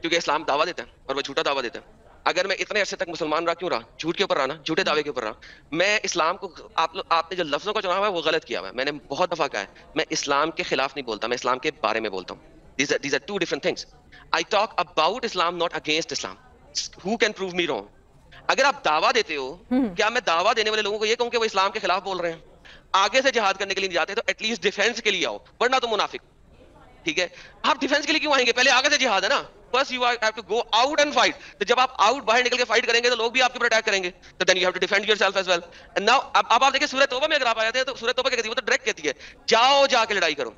کیونکہ اسلام دعویٰ دیتا ہے اور وہ جھوٹا دعویٰ دیتا ہے. اگر میں اتنے عرصے تک مسلمان رہا کیوں رہا؟ جھوٹ کے اوپر رہا نا, جھوٹے دعوے کے اوپر رہا. میں اسلام کو آپ نے جو لفظوں کا چنا ہوا ہے وہ غلط کیا ہوا ہے. میں نے بہت دفعہ کہا ہے میں اسلام کے خلاف نہیں بولتا, میں اسلام کے بارے میں بولتا ہوں. These are two different things. I talk about Islam, not against Islam. Who can prove me wrong? اگر آپ دعویٰ دیتے ہو, کیا میں دعویٰ دینے والے لوگوں کو یہ کہوں کہ وہ اسلام کے خلاف بول رہے ہیں؟ آگے سے جہاد کرنے کے لیے نہیں جاتے تو ایٹ لیسٹ ڈیفینس کے لیے آؤ, ورنہ تو منافق. ٹھیک ہے, آپ ڈیفینس کے لیے کیوں آئیں گے؟ پہلے آگے سے جہاد ہے نا. First you have to go out and fight. تو جب آپ آؤٹ باہر نکل کے فائٹ کریں گے تو لوگ بھی آپ کے اوپر اٹیک کریں گے. تو then you have to defend yourself as well. And now اب آپ دیکھیں سورہ توبہ میں اگر آپ آئے تھے تو سورہ توبہ کیا کہتی ہے؟ وہ تو ڈائریکٹ کہتی ہے جاؤ جا کے لڑائی کرو.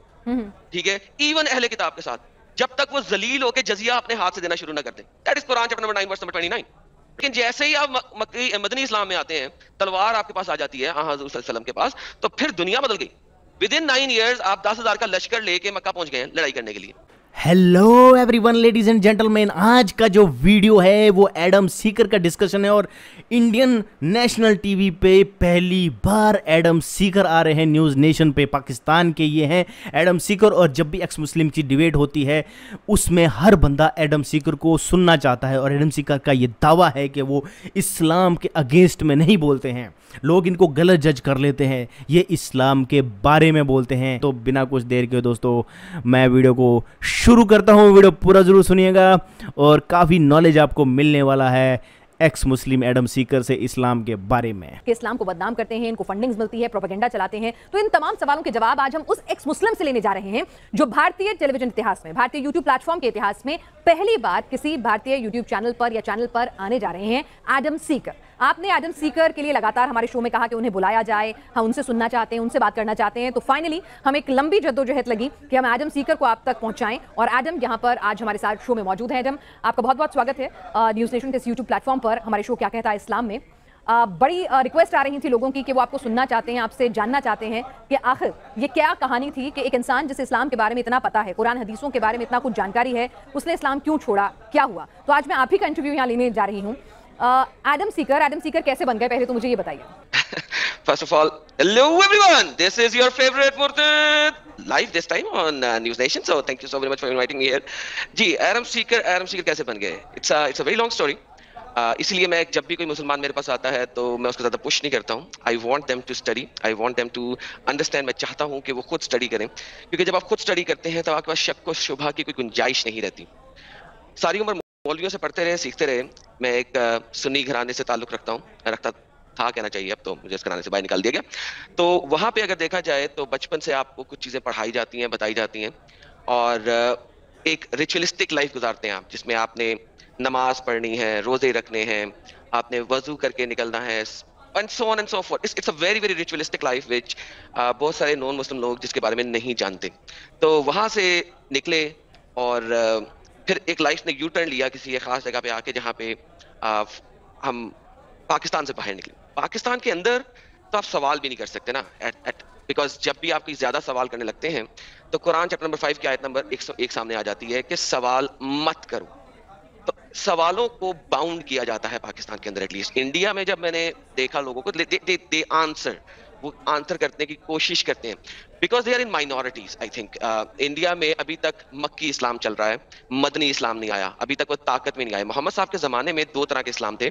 ٹھیک ہے, ایون اہل کتاب کے ساتھ, جب تک وہ ذلیل ہو کے جزیہ اپنے ہاتھ سے دینا شروع نہ کر دیں. That is Quran chapter number 9 verse number 29. لیکن جیسے ہی آپ مدنی اسلام میں آتے ہیں, تلوار آپ کے پاس آ جاتی ہے حضور صلی اللہ علیہ وسلم کے پاس, تو پھر دنیا بدل گئی. Within 9 years آپ 10,000 کا لشکر لے کے مکہ پہنچ گئے ہیں لڑائی کرنے کے لیے. Hello everyone ladies and gentlemen, آج کا جو ویڈیو ہے وہ ایڈم سیکر کا ڈسکشن ہے, اور انڈین نیشنل ٹی وی پہ پہلی بار ایڈم سیکر آ رہے ہیں. نیوز نیشن پہ پاکستان کے یہ ہیں ایڈم سیکر, اور جب بھی ایکس مسلم کی ڈیبیٹ ہوتی ہے اس میں ہر بندہ ایڈم سیکر کو سننا چاہتا ہے, اور ایڈم سیکر کا یہ دعویٰ ہے کہ وہ اسلام کے اگینسٹ میں نہیں بولتے ہیں. لوگ ان کو غلط جج کر لیتے ہیں, یہ اسلام کے بارے میں بولتے ہیں. تو بنا کچھ دیر کے دوستو میں ویڈیو کو شروع کرتا ہوں. ویڈیو پورا ضرور سنیے گا اور کافی نالج آپ کو ملنے والا ہے ایکس مسلم ایڈم سیکر سے اسلام کے بارے میں. کہ اسلام کو بدنام کرتے ہیں, ان کو فنڈنگز ملتی ہے, پروپیگنڈا چلاتے ہیں. تو ان تمام سوالوں کے جواب آج ہم اس ایکس مسلم سے لینے جا رہے ہیں جو بھارتی ٹیلی ویژن اتہاس میں, بھارتی یوٹیوب پلیٹ فارم کے اتہاس میں پہلی بار کسی بھارتی یوٹیوب چینل پر یا چینل پر آنے جا رہے ہیں ایڈم سیکر. آپ نے ایڈم سیکر کے لیے لگاتار ہمارے شو میں کہا کہ انہیں بلایا جائے, ہم ان سے سننا چاہتے ہیں, ان سے بات کرنا چاہتے ہیں. تو فائنلی ہمیں ایک لمبی جدوجہد لگی کہ ہم ایڈم سیکر کو آپ تک پہنچائیں, اور ایڈم یہاں پر آج ہمارے ساتھ شو میں موجود ہیں. ایڈم, آپ کا بہت بہت سواگت ہے نیوز نیشن کے اس یوٹیوب پلیٹ فارم پر ہمارے شو کیا کہتا ہے اسلام میں. بڑی ریکویسٹ آ رہی تھی لوگوں کی کہ وہ آپ کو سننا چاہتے ہیں, آپ سے جاننا چاہتے ہیں کہ آخر یہ کیا کہانی تھی کہ ایک انسان جسے اسلام کے بارے میں اتنا پتا ہے, قرآن حدیثوں کے بارے میں اتنا کچھ جانکاری ہے, اس نے اسلام کیوں چھوڑا, کیا ہوا. تو آج میں آپ ہی کا انٹرویو یہاں لینے جا رہی ہوں. ایڈم سیکر کیسے بن گئے, پہلے تو مجھے یہ بتائیے. First of all, hello everyone. This is your favorite Murtad live this time on News Nation. So thank you so very much for inviting me here. جی, ایڈم سیکر کیسے بن گئے؟ It's a very long story. اسی لیے میں جب بھی کوئی مسلمان میرے پاس آتا ہے تو میں اس کو زیادہ پش نہیں کرتا ہوں. I want them to study. I want them to understand. میں چاہتا ہوں کہ وہ خود اسٹڈی کریں, کیونکہ جب آپ خود اسٹڈی کرتے ہیں تو آپ کے پاس شک و شبہ کی کوئی گنجائش نہیں رہتی. ساری عمر مولویوں سے پڑھتے رہے, سیکھتے رہے. میں ایک سنی گھرانے سے تعلق رکھتا تھا کہنا چاہیے, اب تو مجھے اس گھرانے سے باہر نکال دیا گیا. تو وہاں پہ اگر دیکھا جائے تو بچپن سے آپ کو کچھ چیزیں پڑھائی جاتی ہیں, بتائی جاتی ہیں, اور ایک ریچولسٹک لائف گزارتے ہیں آپ, جس میں آپ نے نماز پڑھنی ہے, روزے رکھنے ہیں, آپ نے وضو کر کے نکلنا ہے, and so on and so forth. It's a very very ritualistic life which بہت سارے نان مسلم لوگ جس کے بارے میں نہیں جانتے. تو وہاں سے نکلے اور پھر ایک لائف نے یو ٹرن لیا کسی ایک خاص جگہ پہ آ کے, جہاں پہ ہم پاکستان سے باہر نکلے. پاکستان کے اندر تو آپ سوال بھی نہیں کر سکتے نا, بیکاز جب بھی آپ کوئی زیادہ سوال کرنے لگتے ہیں تو قرآن چیپٹر نمبر 5 کی آیت نمبر 101 سامنے آ جاتی ہے کہ سوال مت کرو. تو سوالوں کو باؤنڈ کیا جاتا ہے پاکستان کے اندر. ایٹ لیسٹ انڈیا میں جب میں نے دیکھا لوگوں کو, دے آنسر, وہ آنسر کرنے کی کوشش کرتے ہیں, because they are in minorities. I think India میں ابھی تک مکی اسلام چل رہا ہے, مدنی اسلام نہیں آیا ابھی تک, وہ طاقت میں نہیں آیا. محمد صاحب کے زمانے میں 2 طرح کے اسلام تھے.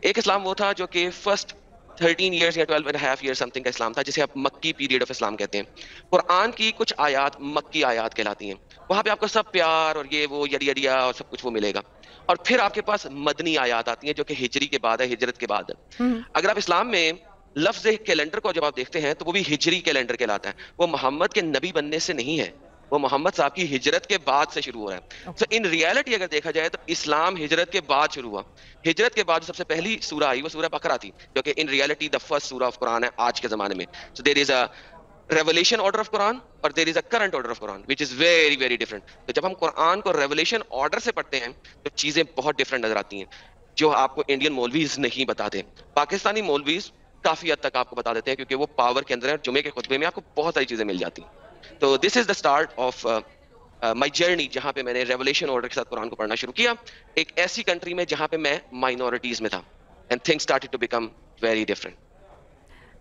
ایک اسلام وہ تھا جو کہ فرسٹ 13 years یا 12.5 years سم تھنگ کا اسلام تھا, جسے آپ مکی پیریڈ آف اسلام کہتے ہیں. قرآن کی کچھ آیات مکی آیات کہلاتی ہیں, وہاں پہ آپ کو سب پیار اور یہ وہ یڈیا اور سب کچھ وہ ملے گا. اور پھر آپ کے پاس مدنی آیات آتی ہیں جو کہ ہجری کے بعد ہے, ہجرت کے بعد ہے. اگر آپ اسلام میں لفظ کیلنڈر کو جب آپ دیکھتے ہیں تو وہ بھی ہجری کیلنڈر کہلاتا ہے. وہ محمد کے نبی بننے سے نہیں ہے, وہ محمد صاحب کی ہجرت کے بعد سے شروع ہو رہا ہے. سو ان ریالٹی اگر دیکھا جائے تو اسلام ہجرت کے بعد شروع ہوا. ہجرت کے بعد جو سب سے پہلی سورہ آئی وہ سورہ بقرہ تھی, جو کہ ان ریالٹی دا فرسٹ سورہ آف قرآن ہے آج کے زمانے میں. So there is a revelation order of Quran اور there is a current order of Quran which is very very different. تو جب ہم قرآن کو ریولیشن آرڈر سے پڑھتے ہیں تو چیزیں بہت ڈفرنٹ نظر آتی ہیں, جو آپ کو انڈین مولویز نہیں بتاتے. پاکستانی مولویز کافی حد تک آپ کو بتا دیتے ہیں, کیونکہ وہ پاور کے اندر ہے. جمعے کے خطبے میں آپ کو بہت ساری چیزیں مل جاتی ہیں. تو this is the start of my journey, جہاں پہ میں نے ریولیشن آرڈر کے ساتھ قرآن کو پڑھنا شروع کیا, ایک ایسی کنٹری میں جہاں پہ میں مائنورٹیز میں تھا, and things started to become very different.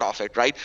prophet, right?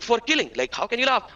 for killing, like how can you laugh?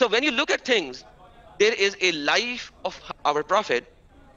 So when you look at things, there is a life of our prophet,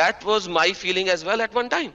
that was my feeling as well at one time.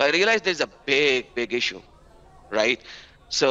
I realized there's a big issue, right? So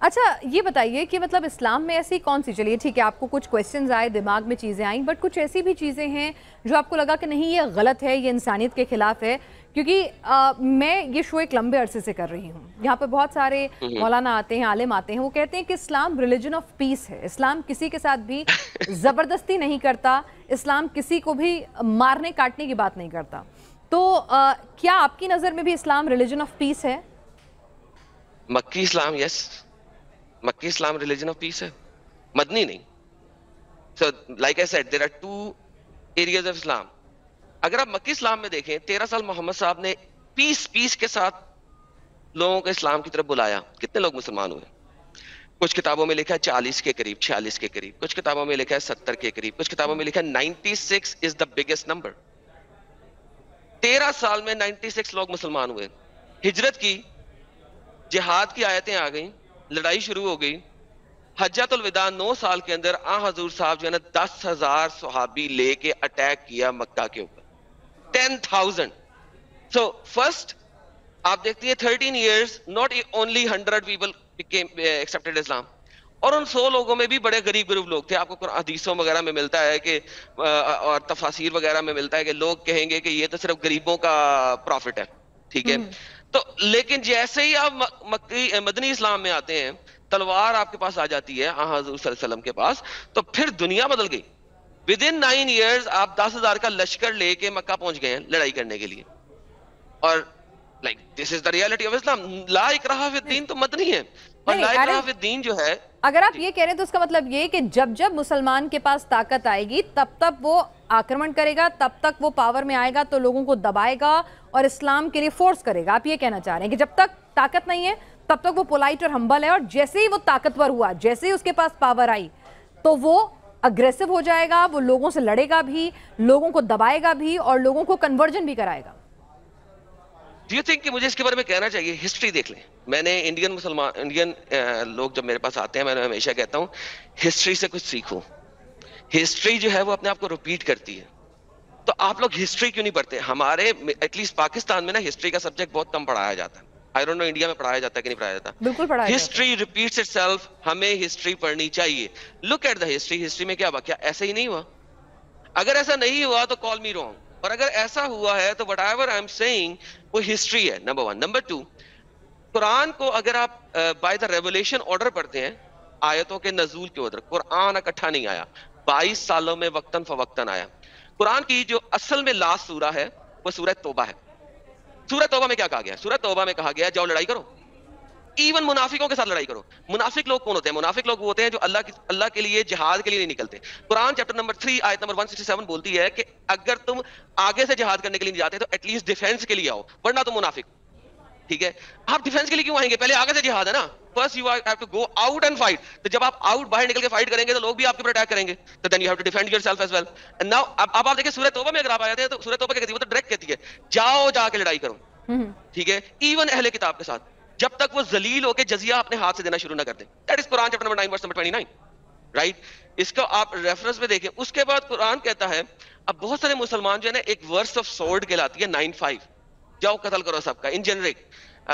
اچھا یہ بتائیے کہ مطلب اسلام میں ایسی کون سی, چلیے ٹھیک ہے آپ کو کچھ کویسچنز آئے, دماغ میں چیزیں آئیں, بٹ کچھ ایسی بھی چیزیں ہیں جو آپ کو لگا کہ نہیں یہ غلط ہے, یہ انسانیت کے خلاف ہے؟ کیونکہ میں یہ شو ایک لمبے عرصے سے کر رہی ہوں, یہاں پہ بہت سارے مولانا آتے ہیں, عالم آتے ہیں, وہ کہتے ہیں کہ اسلام ریلیجن آف پیس ہے, اسلام کسی کے ساتھ بھی زبردستی نہیں کرتا, اسلام کسی کو بھی مارنے کاٹنے کی بات نہیں کرتا. تو کیا آپ کی نظر میں بھی اسلام ریلیجن آف پیس ہے؟ مکی اسلام, یس, مکی اسلام ریلیجن آف پیس ہے, مدنی نہیں. So like I said, there are two areas of Islam. اگر آپ مکی اسلام میں دیکھیں 13 سال محمد صاحب نے پیس کے ساتھ لوگوں کو اسلام کی طرف بلایا, کتنے لوگ مسلمان ہوئے؟ کچھ کتابوں میں لکھا ہے 40 کے قریب, 46 کے قریب, کچھ کتابوں میں لکھا ہے 70 کے قریب, کچھ کتابوں میں لکھا ہے 96 is the biggest number. 13 سال میں 96 لوگ مسلمان ہوئے. ہجرت کی, جہاد کی آیتیں آ گئیں, لڑائی شروع ہو گئی. حجۃ الوداع 9 سال کے اندر حضور صاحب جو ہے نا 10,000 صحابی لے کے اٹیک کیا مکہ کے اوپر, 10,000. So first آپ دیکھتی ہیں 13 years not only 100 people accepted Islam, اور ان 100 لوگوں میں بھی بڑے غریب لوگ تھے. آپ کو حدیثوں وغیرہ میں ملتا ہے کہ اور تفاسیر وغیرہ میں ملتا ہے کہ لوگ کہیں گے کہ یہ تو صرف غریبوں کا پروفٹ ہے, ٹھیک ہے. تو لیکن جیسے ہی آپ مدنی اسلام میں آتے ہیں, تلوار آپ کے پاس آ جاتی ہے حضور صلی اللہ علیہ وسلم کے پاس, تو پھر دنیا بدل گئی. ودن 9 years آپ 10,000 کا لشکر لے کے مکہ پہنچ گئے ہیں لڑائی کرنے کے لیے. اور like this is the reality of Islam. لا اکراہ فی الدین تو مدنی ہے, اور لا اکراہ فی الدین جو ہے, اگر آپ یہ کہہ رہے ہیں تو اس کا مطلب یہ کہ جب مسلمان کے پاس طاقت آئے گی تب تک وہ آکرمن کرے گا, تب تک وہ پاور میں آئے گا تو لوگوں کو دبائے گا اور اسلام کے لیے فورس کرے گا. آپ یہ کہنا چاہ رہے ہیں کہ جب تک طاقت نہیں ہے تب تک وہ پولائٹ اور ہمبل ہے, اور جیسے ہی وہ طاقتور ہوا, جیسے ہی اس کے پاس پاور آئی, تو وہ اگریسو ہو جائے گا, وہ لوگوں سے لڑے گا بھی, لوگوں کو دبائے گا بھی, اور لوگوں کو کنورجن بھی کرائے گا. Do you think کہ مجھے اس کے بارے میں کہنا چاہیے؟ ہسٹری دیکھ لیں. میں نے انڈین لوگ جب میرے پاس آتے ہیں, میں ہمیشہ کہتا ہوں ہسٹری سے کچھ سیکھو. ہسٹری جو ہے وہ اپنے آپ کو ریپیٹ کرتی ہے. تو آپ لوگ ہسٹری کیوں نہیں پڑھتے؟ ہمارے ایٹ لیسٹ پاکستان میں نا ہسٹری کا سبجیکٹ بہت کم پڑھایا جاتا ہے. آئی ڈونٹ نو انڈیا میں پڑھایا جاتا ہے کہ نہیں پڑھایا جاتا. بالکل پڑھایا جاتا ہے. History repeats itself. ہمیں ہسٹری پڑھنی چاہیے. Look at the history. History میں کیا ہوا؟ کیا ایسا ہی نہیں ہوا؟ اگر ایسا نہیں ہوا تو کال می رانگ, اور اگر ایسا ہوا ہے تو whatever I am seeing وہ ہسٹری ہے, نمبر 1. نمبر 2, قرآن کو اگر آپ بائی دا ریولیشن آرڈر پڑھتے ہیں, آیتوں کے نزول کے آرڈر, قرآن اکٹھا نہیں آیا, 22 سالوں میں وقتاً فوقتاً آیا. قرآن کی جو اصل میں لاسٹ سورہ ہے وہ سورہ توبہ ہے. سورہ توبہ میں کیا کہا گیا؟ سورہ توبہ میں کہا گیا جاؤ لڑائی کرو, ایون منافقوں کے ساتھ لڑائی کرو. منافق لوگ کون ہوتے ہیں؟ منافق لوگ وہ ہوتے ہیں جو اللہ کے لیے جہاد کے لیے نہیں نکلتے. قرآن چیپٹر نمبر 3 آیت نمبر 167 بولتی ہے کہ اگر تم آگے سے جہاد کرنے کے لیے نہیں جاتے تو ایٹ لیسٹ ڈیفینس کے لیے آؤ, ورنہ تم منافق. ٹھیک ہے, آپ ڈیفینس کے لیے کیوں آئیں گے؟ پہلے آگے سے جہاد ہے نا. First you have to go out and fight. تو جب آپ آؤٹ باہر نکل کے فائٹ کریں گے تو لوگ بھی آپ کے اوپر اٹیک کریں گے, تو then you have to defend yourself as well. And now اب آپ دیکھیں سورہ توبہ میں اگر آپ آئے تھے تو سورہ توبہ کیا کہتی ہے؟ وہ تو ڈائریکٹ کہتی ہے جاؤ جا کے لڑائی کرو. ٹھیک ہے, ایون اہل کتاب کے ساتھ, جب تک وہ ذلیل ہو کے جزیہ اپنے ہاتھ سے دینا شروع نہ کر دیں. That is Quran chapter number 9 verse number 29, right. اس کو آپ ریفرنس میں دیکھیں. اس کے بعد قرآن کہتا ہے, اب بہت سارے مسلمان جو ہے نا, ایک ورس آف سورڈ کہلاتی ہے 9:5, جاؤ قتل کرو سب کا, ان جنرک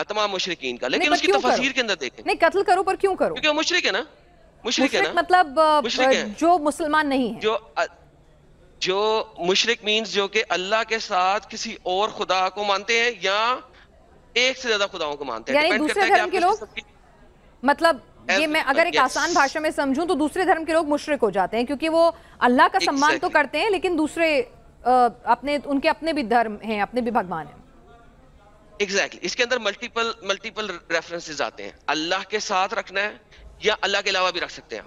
تمام مشرکین کا. لیکن اس کی تفاسیر کے اندر دیکھیں, نہیں قتل کرو پر کیوں کرو؟ کیونکہ وہ مشرک ہے نا. مشرک ہے نا, مطلب جو مسلمان نہیں ہے, جو مشرک مینز جو کہ اللہ کے ساتھ کسی اور خدا کو مانتے ہیں یا ایک سے زیادہ خداؤں کو مانتے ہیں. یعنی دوسرے دھرم کے لوگ, مطلب یہ میں اگر ایک آسان بھاشا میں سمجھوں تو دوسرے دھرم کے لوگ مشرک ہو جاتے ہیں کیونکہ وہ اللہ کا سمان تو کرتے ہیں لیکن دوسرے ان کے اپنے بھی دھرم ہیں, اپنے بھی بھگوان ہیں. ایگزیکٹلی. اس کے اندر ملٹیپل ریفرنسز آتے ہیں. اللہ کے ساتھ رکھنا ہے یا اللہ کے علاوہ بھی رکھ سکتے ہیں.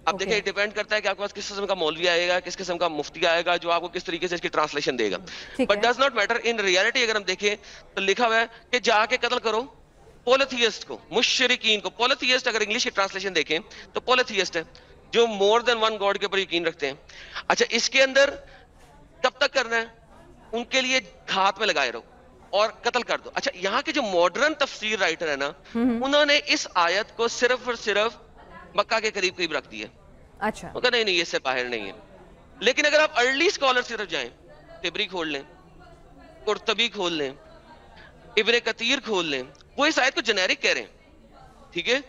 اب دیکھیں ڈیپینڈ کرتا ہے کہ آپ کے پاس کس قسم کا مولوی آئے گا, کس قسم کا مفتی آئے گا جو آپ کو کس طریقے سے اس کی ٹرانسلیشن دے گا. But does not matter. In reality اگر ہم دیکھیں تو لکھا ہوا ہے کہ جا کے قتل کرو پولیتھیسٹ کو, مشرکین کو. پولیتھیسٹ اگر انگلش کی ٹرانسلیشن دیکھیں تو پولیتھیسٹ ہے جو مور دین ون گاڈ کے اوپر یقین رکھتے ہیں. اچھا, اس کے اندر کب تک کرنا ہے؟ ان کے لیے ہاتھ میں لگائے رہو اور قتل کر دو. اچھا, یہاں کے جو ماڈرن تفسیر رائٹر ہے نا, انہوں نے اس آیت کو صرف اور صرف مکہ کے قریب قریب رکھ دیا. اچھا, نہیں اس سے باہر نہیں ہے. لیکن اگر آپ ارلی اسکالر کی طرف جائیں, طبری کھول لیں, قرطبی کھول لیں, ابن کثیر کھول لیں, وہ اس آیت کو جنیرک کہہ رہے ہیں. ٹھیک ہے,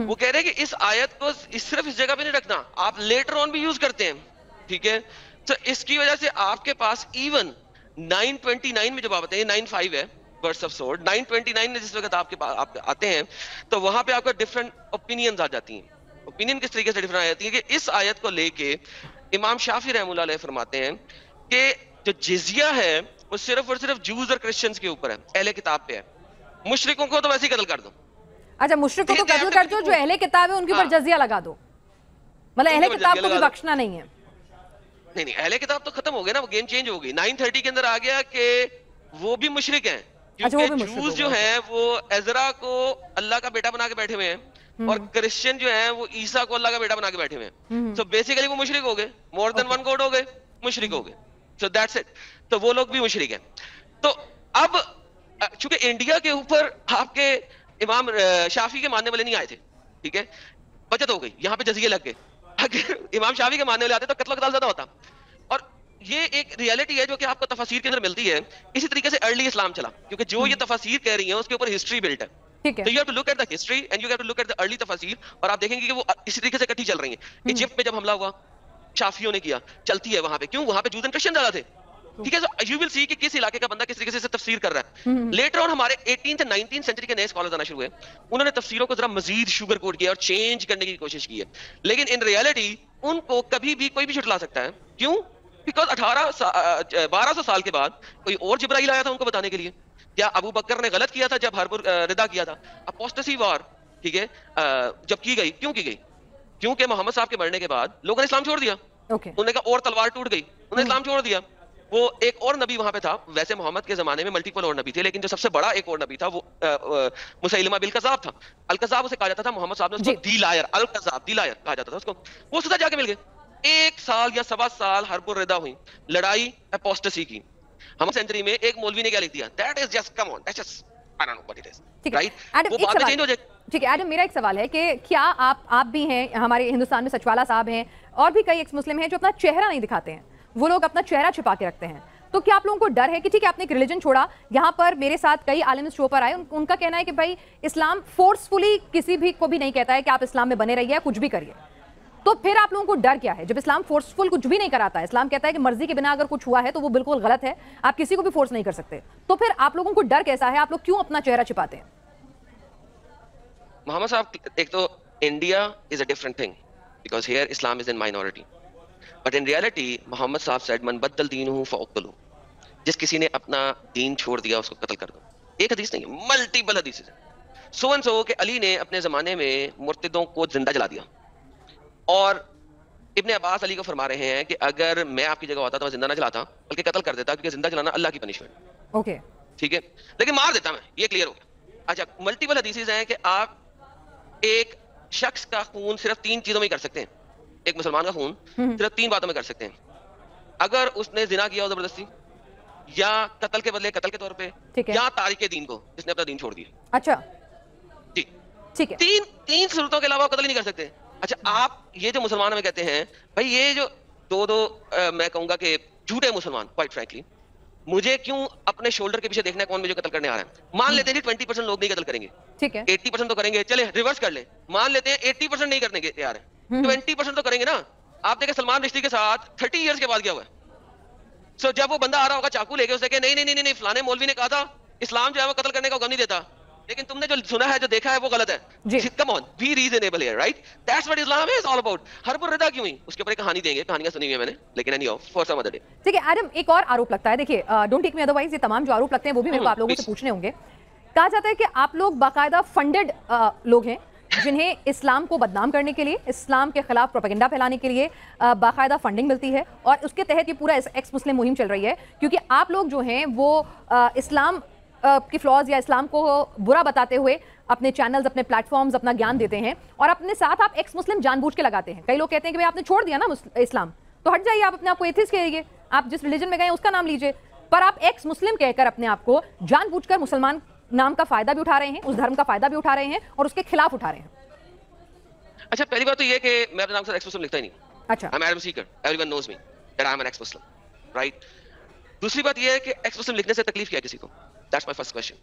وہ کہہ رہے ہیں کہ اس آیت کو صرف اس جگہ پہ نہیں رکھنا, آپ لیٹر آن بھی یوز کرتے ہیں, ٹھیک ہے. تو اس کی وجہ سے آپ کے پاس ایون 929 میں جب آپ آتے ہیں, 95 ہے ورس آف سورڈ, 929 میں جس وقت آپ کے پاس آتے ہیں تو وہاں پہ آپ کا ڈفرنٹ اوپینینز آ جاتی ہیں. اوپینین کس طریقے سے ڈفرنٹ آ جاتی ہے کہ اس آیت کو لے کے امام شافعی رحمۃ اللہ علیہ فرماتے ہیں کہ جو جزیہ ہے وہ صرف اور صرف جوز اور کرسچنز کے اوپر ہے, اہل کتاب پہ ہے. مشرکوں کو تو ویسے ہی قتل کر دو. اچھا, مشرک کو تو قتل کر دو, جو اہل کتاب ہے ان کے اوپر جزیہ لگا دو, مطلب اہل کتاب کو بھی بخشنا نہیں ہے. نہیں, اہل کتاب تو ختم ہو گیا نا, وہ گیم چینج ہو گئی. 930 کے اندر آ گیا کہ وہ بھی مشرک ہیں, کیونکہ جوز جو ہیں وہ عزرا کو اللہ کا بیٹا بنا کے بیٹھے ہوئے ہیں اور کرسچن جو ہیں وہ عیسیٰ کو اللہ کا بیٹا بنا کے بیٹھے ہوئے ہیں. تو بیسیکلی وہ مشرک ہو گئے, مور دین ون گاڈ ہو گئے, مشرک ہو گئے. So that's it. تو وہ لوگ بھی مشرک ہیں. تو اب چونکہ انڈیا کے اوپر آپ کے امام شافعی کے ماننے والے نہیں آئے تھے, ٹھیک ہے, بچت ہو گئی, یہاں پہ جزیے لگ گئے. اگر امام شافعی کے ماننے والے آتے تو قتل و قتال زیادہ ہوتا. اور یہ ایک ریالٹی ہے جو کہ آپ کو تفاسیر کے اندر ملتی ہے. اسی طریقے سے ارلی اسلام چلا, کیونکہ جو یہ تفاسیر کہہ رہی ہیں اس کے اوپر ہسٹری بلٹ ہے. So you have to look at the history and you have to look at the early تفاسیر, اور آپ دیکھیں گے کہ وہ اسی طریقے سے اکٹھی چل رہی ہیں. ایجپٹ میں جب حملہ ہوا شافعیوں نے کیا, چلتی ہے وہاں پہ, کیوں, وہاں پہ جوز اینڈ کرسچن زیادہ تھے, ٹھیک ہے. So you will see کہ کس علاقے کا بندہ کس طریقے سے تفسیر کر رہا ہے. لیٹر آن ہمارے 18th and 19th سینچری کے نئے اسکالرز آنا شروع ہوئے, انہوں نے تفسیروں کو ذرا مزید شوگر کوٹ کیا اور چینج کرنے کی کوشش کی ہے. لیکن ان ریالٹی ان کو کبھی بھی کوئی بھی جھٹلا سکتا ہے. کیوں؟ بیکاز 1200 سال کے بعد کوئی اور جبرائیل آیا تھا ان کو بتانے کے لیے. کیا ابو بکر نے غلط کیا تھا جب حرب ردا کیا تھا, اپوسٹسی وار, ٹھیک ہے, جب کی گئی, کیوں کی گئی؟ کیونکہ محمد صاحب کے مرنے کے بعد لوگوں نے اسلام چھوڑ دیا. انہوں نے کہا اور تلوار ٹوٹ گئی, انہوں نے اسلام چھوڑ دیا. وہ ایک اور نبی وہاں پہ تھا, ویسے محمد کے زمانے میں ملٹیپل اور نبی تھے, لیکن جو سب سے بڑا ایک اور نبی تھا وہ مسیلمہ بالکذاب تھا. الکذاب اسے کہا جاتا تھا, محمد صاحب نے اس کو دی لائر, الکذاب دی لائر کہا جاتا تھا اس کو. وہ سزا جا کے مل گئے. 1 سال یا 1.25 سال حرب الردا ہوئی, لڑائی اپوسٹسی کی. ہم سینچری میں ایک مولوی نے کیا لکھ دیا, that is just come on, that's just I don't know what it is. Right, وہ بعد میں چینج ہو جائے. ٹھیک ہے ایڈم, میرا ایک سوال ہے کہ کیا آپ بھی ہیں, ہمارے ہندوستان میں سچوالا صاحب ہیں اور بھی کئی ایکس مسلم ہیں جو اپنا چہرہ نہیں دکھاتے ہیں, وہ لوگ اپنا چہرہ چھپا کے رکھتے ہیں. تو کیا آپ لوگوں کو ڈر ہے کہ ٹھیک ہے آپ نے ایک ریلیجن چھوڑا, یہاں پر میرے ساتھ کئی عالم اس شو پر آئے, ان کا کہنا ہے کہ بھائی اسلام فورسفلی کسی بھی کو بھی نہیں کہتا ہے کہ آپ اسلام میں بنے رہیے, کچھ بھی کریے. تو پھر آپ لوگوں کو ڈر کیا ہے جب اسلام فورسفل کچھ بھی نہیں کراتا ہے؟ اسلام کہتا ہے کہ مرضی کے بنا اگر کچھ ہوا ہے تو وہ بالکل غلط ہے, آپ کسی کو بھی فورس نہیں کر سکتے. تو پھر آپ لوگوں کو ڈر کیسا ہے, آپ لوگ کیوں اپنا چہرہ چھپاتے ہیں؟ محمد صاحب, ایک تو India is a different thing because here Islam is in minority, but in reality Muhammad صاحب سیڈ من بدل دینہ فاقتلوہ, جس کسی نے اپنا دین چھوڑ دیا اس کو قتل کر دو. ایک حدیث نہیں ہے, ملٹیپل حدیث ہیں. سو اینڈ سو کہ علی نے اپنے زمانے میں مرتدوں کو زندہ جلا دیا, اور ابن عباس علی کو فرما رہے ہیں کہ اگر میں آپ کی جگہ ہوتا تو میں زندہ نہ جلاتا بلکہ قتل کر دیتا, کیونکہ زندہ جلانا اللہ کی پنشمنٹ. اوکے, ٹھیک ہے, لیکن مار دیتا میں, یہ کلیئر ہو گیا. اچھا, ملٹیپل حدیث ہیں کہ آپ ایک شخص کا خون صرف 3 چیزوں میں ہی کر سکتے ہیں. ایک مسلمان کا خون صرف 3 باتوں میں کر سکتے ہیں, اگر اس نے زنا کیا ہو زبردستی, یا قتل کے بدلے قتل کے طور پہ, یا تارک دین کو, جس نے اپنا دین چھوڑ دیا. اچھا جی, ٹھیک ہے, 3 صورتوں کے علاوہ قتل ہی نہیں کر سکتے. اچھا, آپ یہ جو مسلمان ہمیں کہتے ہیں بھائی یہ جو دو میں کہوں گا کہ جھوٹے مسلمان, کوائٹ فرینکلی, مجھے کیوں اپنے شولڈر کے پیچھے دیکھنا ہے کون مجھے قتل کرنے آ رہا ہے. مان لیتے ہیں 20% لوگ نہیں قتل کریں گے, ٹھیک ہے, 80% تو کریں گے, چلے ریورس کر لیں, مان لیتے ہیں 80% نہیں کرنے کے تیار ہیں, 20% تو کریں گے نا. آپ دیکھیں سلمان رشتی کے ساتھ 30 ایئرس کے بعد کیا ہوا ہے. سو جب وہ بندہ آ رہا ہوگا چاقو لے کے, اسے کہ نہیں فلانے مولوی نے کہا تھا اسلام جو ہے وہ قتل کرنے کا حکم نہیں دیتا, لیکن تم نے جو سنا ہے جو دیکھا ہے وہ غلط ہے. Come on, be reasonable here, right, that's what Islam is all about. حرب الردا کیوں ہوئی اس کے اوپر ایک کہانی دیں گے, کہانیاں سنی ہوئی ہیں میں نے, لیکن any how for some other day. ٹھیک ہے ایڈم, ایک اور آروپ لگتا ہے, دیکھیے ڈونٹ ٹیک می ادروائز, یہ تمام جو آروپ لگتے ہیں وہ بھی میرے کو آپ لوگوں سے پوچھنے ہوں گے. کہا جاتا ہے کہ آپ لوگ باقاعدہ فنڈڈ لوگ ہیں جنہیں اسلام کو بدنام کرنے کے لیے, اسلام کے خلاف پروپیگنڈا پھیلانے کے لیے باقاعدہ فنڈنگ ملتی ہے, اور اس کے تحت یہ پورا ایکس مسلم مہم چل رہی ہے, کیونکہ آپ لوگ جو ہیں وہ اسلام کی فلاز یا اسلام کو برا بتاتے ہوئے اپنے چینلز, اپنے پلیٹ فارمز, اپنا گیان دیتے ہیں, اور اپنے ساتھ آپ ایکس مسلم جان بوجھ کے لگاتے ہیں. کئی لوگ کہتے ہیں کہ آپ نے چھوڑ دیا نا اسلام تو ہٹ جائیے, آپ اپنے آپ کو ایتھیسٹ کہیے, آپ جس ریلیجن میں گئے اس کا نام لیجئے, پر آپ ایکس مسلم کہہ کر اپنے آپ کو جان بوجھ کر مسلمان نام کا فائدہ بھی اٹھا رہے ہیں, اس دھرم کا فائدہ بھی اٹھا رہے ہیں, اور اس کے خلاف اٹھا رہے ہیں. اچھا, پہلی بات تو یہ کہ میں اپنے نام سے ایکس مسلم لکھتا ہی نہیں. اچھا, I'm Adam Seeker, everyone knows me that I'm an ex-Muslim, right? دوسری بات یہ ہے کہ ایکس مسلم لکھنے سے تکلیف کیا کسی کو, that's my first question.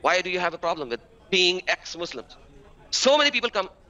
Why do you have a problem with being ex-Muslims? So many people come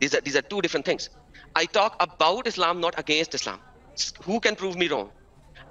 These are two different things. I talk about Islam, not against Islam. Who can prove me wrong?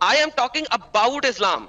I am talking about Islam.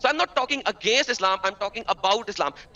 So I'm not talking against Islam, I'm talking about Islam.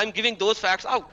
I'm giving those facts out.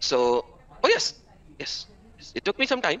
So, oh yes, it took me some time.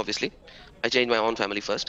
obviously, I changed my own family first.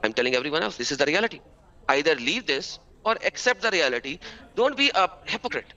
I'm telling everyone else, this is the reality. Either leave this or accept the reality. Don't be a hypocrite.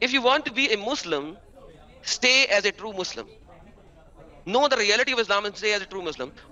If you want to be a Muslim, stay as a true Muslim. Know the reality of Islam and stay as a true Muslim.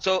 So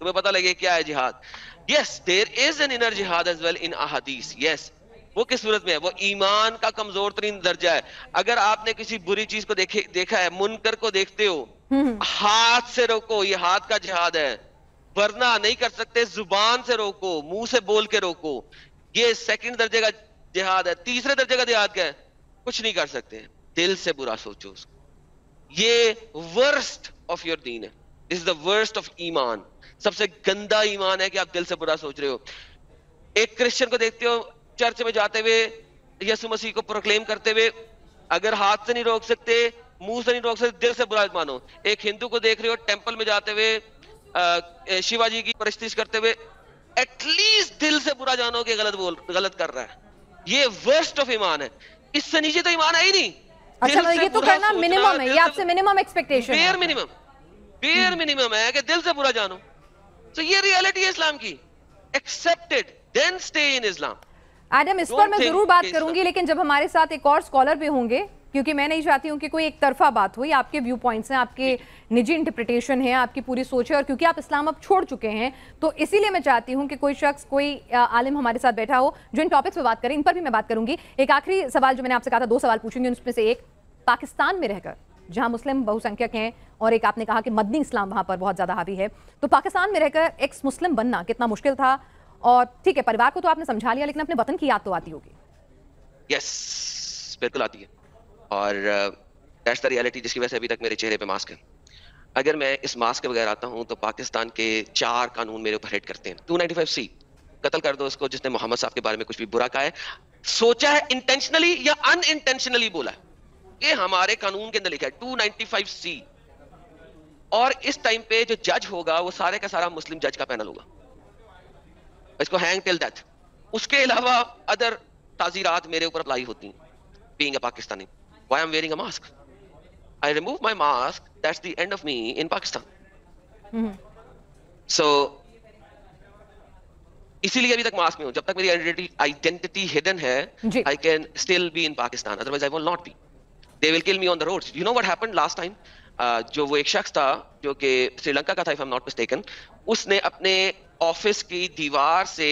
تمہیں پتہ لگے کیا ہے جہاد. یس دیر is an inner جہاد as well in احادیث. یس وہ کس صورت میں ہے؟ وہ ایمان کا کمزور ترین درجہ ہے. اگر آپ نے کسی بری چیز کو دیکھا ہے, منکر کو دیکھتے ہو, ہاتھ سے روکو, یہ ہاتھ کا جہاد ہے. ورنہ نہیں کر سکتے, زبان سے روکو, منہ سے بول کے روکو, یہ سیکنڈ درجے کا جہاد ہے. تیسرے درجے کا جہاد کیا ہے؟ کچھ نہیں کر سکتے, دل سے برا سوچو اس کو. یہ ورسٹ آف یور دین ہے. دس از دا ورسٹ آف ایمان. سب سے گندا ایمان ہے کہ آپ دل سے برا سوچ رہے ہو. ایک کرسچن کو دیکھتے ہو چرچ میں جاتے ہوئے یسوع مسیح کو پروکلیم کرتے ہوئے, اگر ہاتھ سے نہیں روک سکتے, منہ سے نہیں روک سکتے, دل سے برا مانو. ایک ہندو کو دیکھ رہے ہو ٹیمپل میں جاتے ہوئے شیوا جی کی پرستش کرتے ہوئے, ایٹ لیسٹ دل سے برا جانو کہ غلط کر رہا ہے. یہ ورسٹ آف ایمان ہے. اس سے نیچے تو ایمان ہے ہی نہیں. اچھا یہ تو کرنا منیمم ہے, یہ آپ سے منیمم ایکسپیکٹیشن ہے. بیئر منیمم ہے کہ دل سے برا جانو. تو یہ ریالٹی ہے اسلام کی. Expected then stay in Islam. Adam اس پر میں ضرور بات کروں گی, لیکن جب ہمارے ساتھ ایک اور اسکالر بھی ہوں گے, کیونکہ میں نہیں چاہتی ہوں کہ کوئی ایک طرفہ بات ہو. یہ آپ کے ویو پوائنٹس ہیں, آپ کے نجی انٹرپریٹیشن ہے, آپ کی پوری سوچ ہے, اور کیونکہ آپ اسلام اب چھوڑ چکے ہیں تو اسی لیے میں چاہتی ہوں کہ کوئی شخص, کوئی عالم ہمارے ساتھ بیٹھا ہو جو ان ٹاپکس پہ بات کریں. ان پر بھی میں بات کروں گی. ایک آخری سوال جو میں نے آپ سے کہا تھا 2 سوال پوچھوں گی, ان میں سے ایک, پاکستان میں رہ کر جہاں مسلم بہو سنکھیک ہیں, اور ایک آپ نے کہا کہ مدنی اسلام وہاں پر بہت زیادہ حاوی ہے, تو پاکستان میں رہ کر ایکس مسلم بننا کتنا مشکل تھا؟ اور ٹھیک ہے پریوار کو تو آپ نے سمجھا لیا, لیکن اپنے وطن کی یاد تو آتی ہوگی. یس بالکل آتی ہے, اور دیٹس دی ریالٹی جس کی وجہ سے ابھی تک میرے چہرے پہ ماسک ہے. اگر میں اس ماسک کے بغیر آتا ہوں تو پاکستان کے 4 قانون میرے اوپر ہٹ کرتے ہیں. 295C قتل کر دو اس کو جس نے محمد صاحب کے بارے میں کچھ بھی برا کہا ہے, سوچا ہے انٹینشنلی یا ان انٹینشنلی بولا ہے. یہ ہمارے قانون کے اندر لکھا ہے 295C. اور اس ٹائم پہ جو جج ہوگا وہ سارے کا سارا مسلم جج کا پینل ہوگا, اس کو ہینگ ٹل ڈیتھ. اس کے علاوہ ادر تعزیرات میرے اوپر اپلائی ہوتی ہیں. Being a Pakistani, why I'm wearing a mask? I remove my mask, that's the end of me in Pakistan. So اسی لیے ابھی تک ماسک میں ہوں. جب تک میری identity hidden ہے, I can still be in Pakistan, otherwise I will not be. They will kill me on the roads. You know what happened last time? جو وہ ایک شخص تھا جو کہ سری لنکا کا تھا if I'm not mistaken, اس نے اپنے آفس کی دیوار سے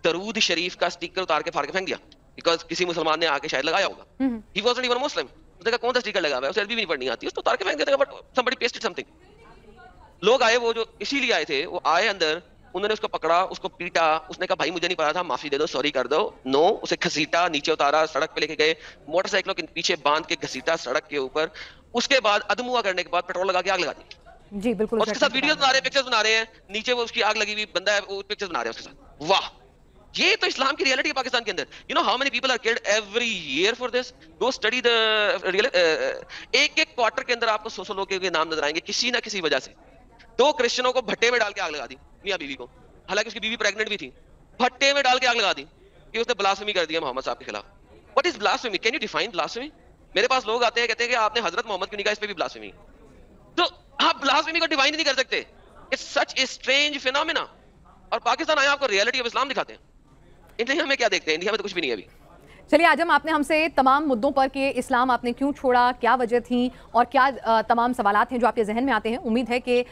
درود شریف کا اسٹیکر اتار کے پھاڑ کے پھینک دیا, بیکاز کسی مسلمان نے آ کے شاید لگایا ہوگا. He wasn't even a Muslim. اس نے کہا کون سا اسٹیکر لگا ہوا ہے, اسے عربی بھی نہیں پڑھنی آتی, اس کو اتار کے پھینک دیتا, but somebody pasted something. لوگ آئے, وہ جو اسی لیے آئے تھے, وہ آئے اندر, انہوں نے اس کو پکڑا, اس کو پیٹا. اس نے کہا بھائی مجھے نہیں پتا تھا, معافی دے دو, سوری کر دو. نو, اسے گھسیٹا, نیچے اتارا, سڑک پہ لے کے گئے, موٹر سائیکلوں کے پیچھے باندھ کے گھسیٹا سڑک کے اوپر. اس کے بعد ادم ہوا کرنے کے بعد پیٹرول لگا کے آگ لگا دی. جی بالکل, اس کے ساتھ ویڈیوز بنا رہے ہیں, پکچرز بنا رہے ہیں, نیچے وہ اس کی آگ لگی ہوئی بندہ ہے, وہ پکچرز بنا رہے ہیں اس کے ساتھ. واہ, یہ تو اسلام کی ریالٹی ہے پاکستان کے اندر. You know how many people are killed every year for this? Go study the real. ایک کوارٹر کے اندر آپ کو 100 لوگوں کے نام نظر آئیں گے کسی نہ کسی وجہ سے. 2 کرسچنوں کو بھٹے میں ڈال کے آگ لگا دی, میاں بیوی کو, حالانکہ اس کی بیوی پریگننٹ بھی تھی, بھٹے میں ڈال کے آگ لگا دی کہ اس نے بلاسفیمی کر دیا محمد صاحب کے خلاف. What is blasphemy? Can you define blasphemy? میرے پاس لوگ آتے ہیں کہتے ہیں کہ آپ نے حضرت محمد کیوں نہیں کہا, اس پہ بھی بلاسفیمی. تو آپ بلاسفیمی کو ڈیفائن نہیں کر سکتے. It's such a strange phenomena. اور پاکستان آیا آپ کو ریالٹی آف اسلام دکھاتے ہیں. انڈیا میں کیا دیکھتے ہیں, انڈیا میں تو کچھ بھی نہیں ہے ابھی. چلیے آجم, آپ نے ہم سے تمام مدوں پر کہ اسلام آپ نے کیوں چھوڑا, کیا وجہ تھیں, اور کیا تمام سوالات ہیں جو آپ کے ذہن میں آتے ہیں. امید ہے کہ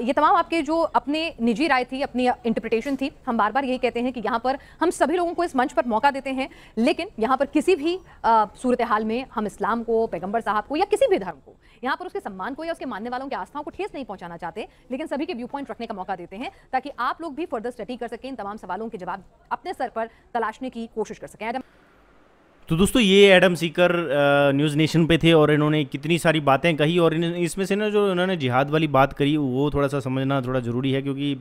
یہ تمام آپ کے جو اپنے نجی رائے تھی, اپنی انٹرپریٹیشن تھی. ہم بار بار یہی کہتے ہیں کہ یہاں پر ہم سبھی لوگوں کو اس منچ پر موقع دیتے ہیں, لیکن یہاں پر کسی بھی صورتحال میں ہم اسلام کو, پیغمبر صاحب کو, یا کسی بھی دھرم کو, یہاں پر اس کے سمان کو یا اس کے ماننے والوں کے آستھاؤں کو ٹھیس نہیں پہنچانا چاہتے, لیکن سبھی کے ویو پوائنٹ رکھنے کا موقع دیتے ہیں تاکہ آپ لوگ بھی فردر اسٹڈی کر سکیں, ان تمام سوالوں کے جواب اپنے سر پر تلاشنے کی کوشش کر سکیں. تو دوستو یہ ایڈم سیکر نیوز نیشن پہ تھے, اور انہوں نے کتنی ساری باتیں کہی, اور اس میں سے نا جو انہوں نے جہاد والی بات کری وہ تھوڑا سا سمجھنا تھوڑا ضروری ہے, کیونکہ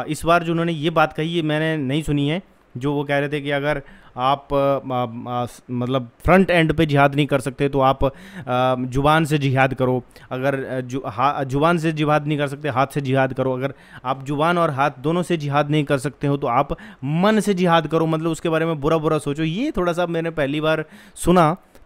اس بار جو انہوں نے یہ بات کہی ہے میں نے نہیں سنی ہے. جو وہ کہہ رہے تھے کہ اگر آپ مطلب فرنٹ اینڈ پہ جہاد نہیں کر سکتے تو آپ زبان سے جہاد کرو, اگر زبان سے جہاد نہیں کر سکتے ہاتھ سے جہاد کرو, اگر آپ زبان اور ہاتھ دونوں سے جہاد نہیں کر سکتے ہو تو آپ من سے جہاد کرو, مطلب اس کے بارے میں برا برا سوچو. یہ تھوڑا سا میں نے پہلی بار سنا